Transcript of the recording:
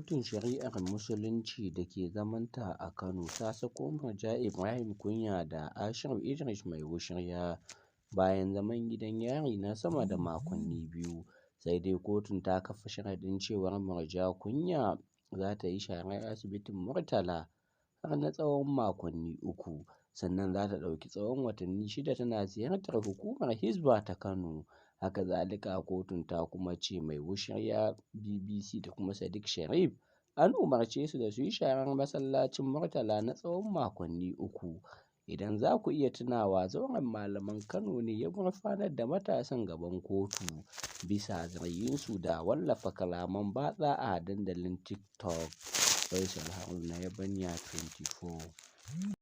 Kotun Shari'ar Musulunci da ke zamanta a Kano ta sako Murja Ibrahim Kunya da Ashiru Idris Mai Wushirya bayan zaman gidan yari na sama da makonni 2, sai dai kotun ta kafa sharaɗin cewar Murja Kunya za ta yi sharar asibitin Murtala har na tsawon makonni 3, sannan za ta ɗauki tsawon watanni 6 tana ziyartar Hukumar Hisba ta Kano. Haka zalika kotun ta kuma ce Mai Wushirya, BBC da kuma Sadiq Sharif an umarce su da su yi sharar masallacin Murtala na tsawon makonni 3. Idan za ku iya tunawa, zauren malaman Kano ne ya gurfanar da matasan gaban kotu bisa zarginsu da wallafa kalaman batsa a dandalin TikTok. Faisal Haruna Yabanya, 24.